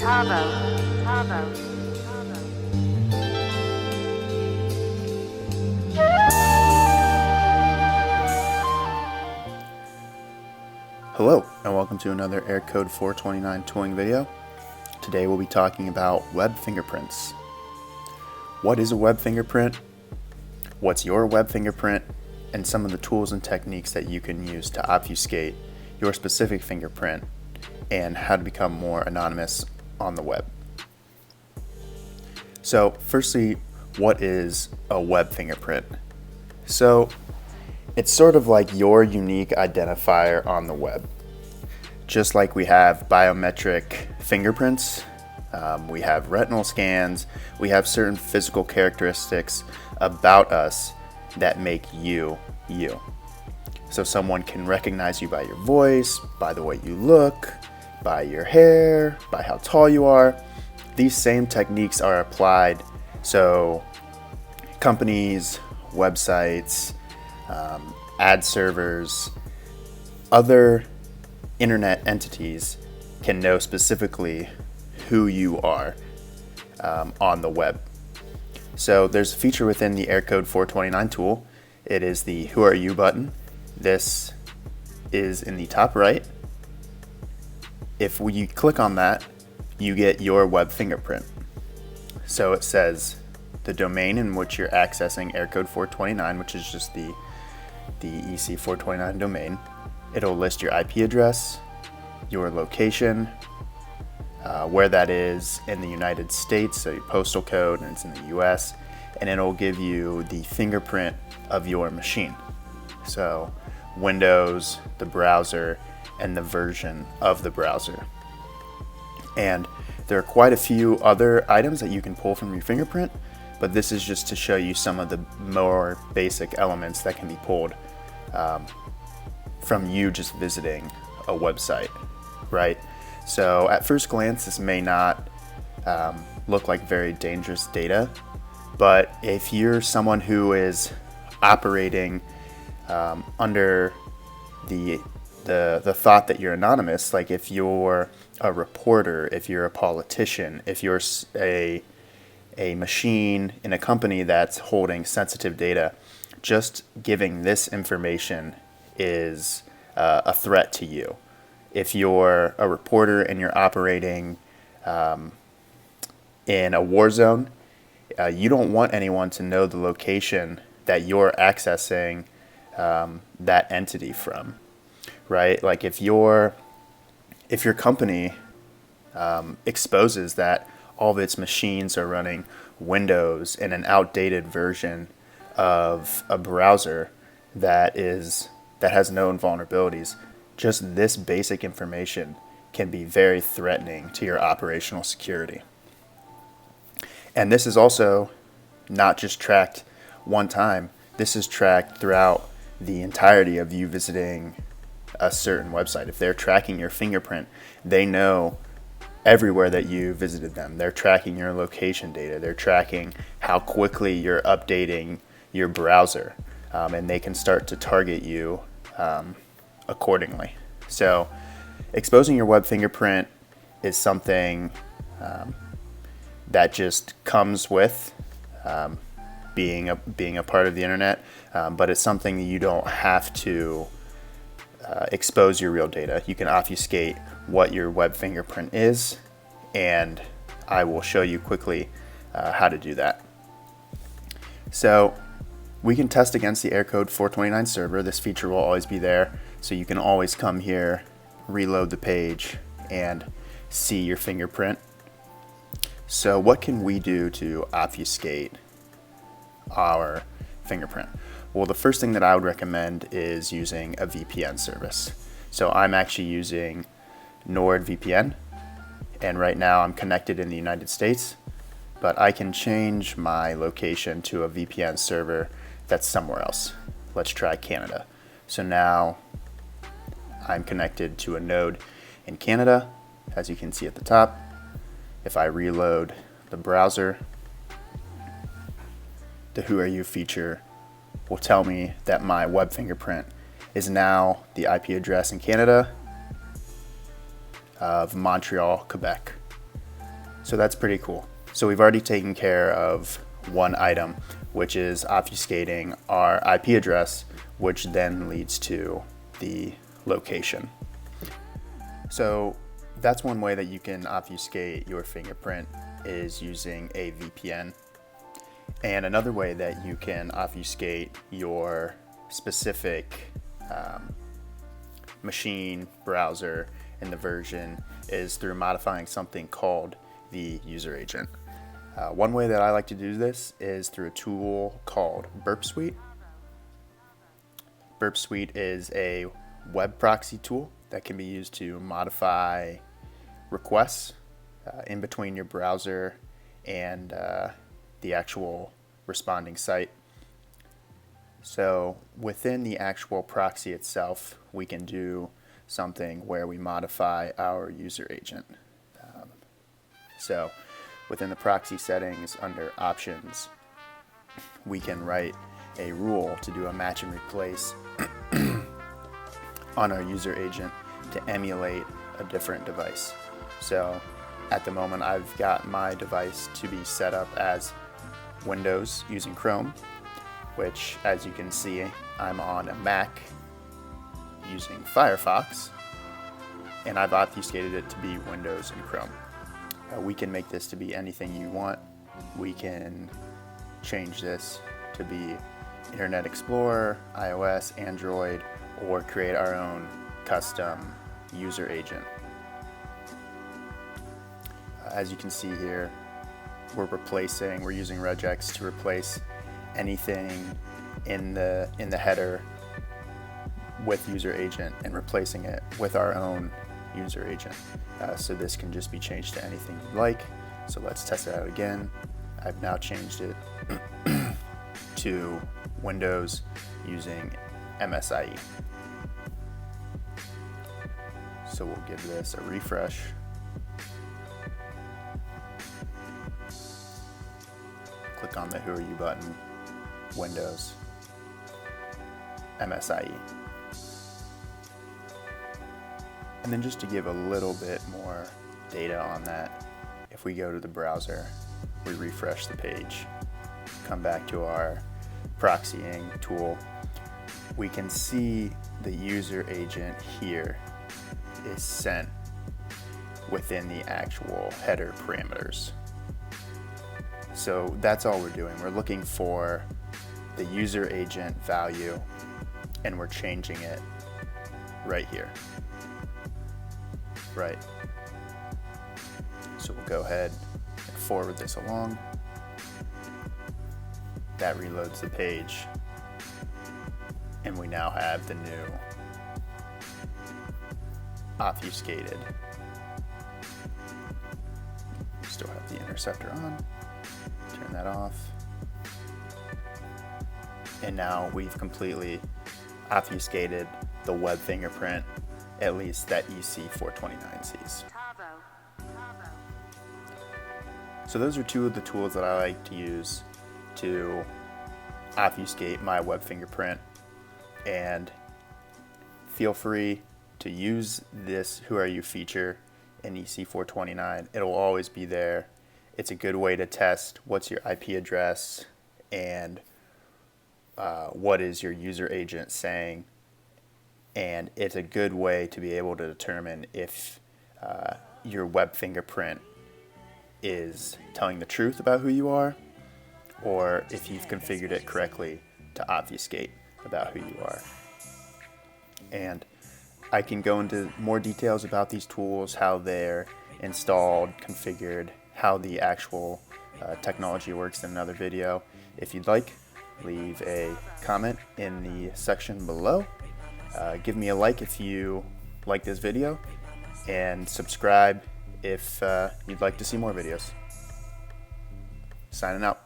TAVO. Hello, and welcome to another Aircode 429 tooling video. Today we'll be talking about web fingerprints. What is a web fingerprint? What's your web fingerprint? And some of the tools and techniques that you can use to obfuscate your specific fingerprint and how to become more anonymous on the web. So firstly, what is a web fingerprint? So it's sort of like your unique identifier on the web. Just like we have biometric fingerprints, we have retinal scans, we have certain physical characteristics about us that make you, you. So someone can recognize you by your voice, by the way you look, by your hair, by how tall you are. These same techniques are applied. So companies, websites, ad servers, other internet entities can know specifically who you are on the web. So there's a feature within the Aircode 429 tool. It is the whoareu button. This is in the top right. If you click on that, you get your web fingerprint. So it says the domain in which you're accessing Aircode 429, which is just the EC 429 domain. It'll list your IP address, your location, where that is in the United States, so your postal code, and it's in the US, and it'll give you the fingerprint of your machine. So Windows, the browser, and the version of the browser. And there are quite a few other items that you can pull from your fingerprint, but this is just to show you some of the more basic elements that can be pulled from you just visiting a website, right? So at first glance, this may not look like very dangerous data, but if you're someone who is operating under the thought that you're anonymous, like if you're a reporter, if you're a politician, if you're a machine in a company that's holding sensitive data, just giving this information is a threat to you. If you're a reporter and you're operating in a war zone, you don't want anyone to know the location that you're accessing that entity from, right? Like if your company exposes that all of its machines are running Windows in an outdated version of a browser that has known vulnerabilities, just this basic information can be very threatening to your operational security. And this is also not just tracked one time. This is tracked throughout the entirety of you visiting a certain website. If they're tracking your fingerprint, they know everywhere that you visited them. They're tracking your location data. They're tracking how quickly you're updating your browser, and they can start to target you accordingly. So exposing your web fingerprint is something that just comes with being a part of the internet, but it's something that you don't have to expose your real data. You can obfuscate what your web fingerprint is, and I will show you quickly how to do that. So we can test against the Aircode 429 server. This feature will always be there, so you can always come here, reload the page, and see your fingerprint. So what can we do to obfuscate our fingerprint? Well, the first thing that I would recommend is using a VPN service. So I'm actually using NordVPN, and right now I'm connected in the United States, but I can change my location to a VPN server that's somewhere else. Let's try Canada. So now I'm connected to a node in Canada, as you can see at the top. If I reload the browser, the whoareu feature will tell me that my web fingerprint is now the IP address in Canada of Montreal, Quebec. So that's pretty cool. So we've already taken care of one item, which is obfuscating our IP address, which then leads to the location. So that's one way that you can obfuscate your fingerprint, is using a VPN. And another way that you can obfuscate your specific machine, browser, and the version is through modifying something called the user agent. One way that I like to do this is through a tool called Burp Suite. Burp Suite is a web proxy tool that can be used to modify requests in between your browser and the actual responding site. So within the actual proxy itself, we can do something where we modify our user agent. So within the proxy settings under options, we can write a rule to do a match and replace on our user agent to emulate a different device. So at the moment, I've got my device to be set up as Windows using Chrome, which, as you can see, I'm on a Mac using Firefox, and I've obfuscated it to be Windows and Chrome. We can make this to be anything you want. We can change this to be Internet Explorer, iOS, Android, or create our own custom user agent. As you can see here, we're using regex to replace anything in the header with user agent and replacing it with our own user agent. So this can just be changed to anything you'd like. So let's test it out again. I've now changed it to Windows using MSIE. So we'll give this a refresh. Click on the whoareu button, Windows, MSIE. And then just to give a little bit more data on that, if we go to the browser, we refresh the page, come back to our proxying tool, we can see the user agent here is sent within the actual header parameters. So that's all we're doing. We're looking for the user agent value and we're changing it right here. Right. So we'll go ahead and forward this along. That reloads the page. And we now have the new obfuscated. Still have the interceptor on. Turn that off. And now we've completely obfuscated the web fingerprint, at least that EC429 sees. So those are two of the tools that I like to use to obfuscate my web fingerprint, and feel free to use this whoareu feature in EC429. It'll always be there. It's a good way to test what's your IP address and what is your user agent saying, and it's a good way to be able to determine if your web fingerprint is telling the truth about who you are, or if you've configured it correctly to obfuscate about who you are. And I can go into more details about these tools, how they're installed, configured, how the actual technology works in another video. If you'd like, leave a comment in the section below. Give me a like if you like this video, and subscribe if you'd like to see more videos. Signing out.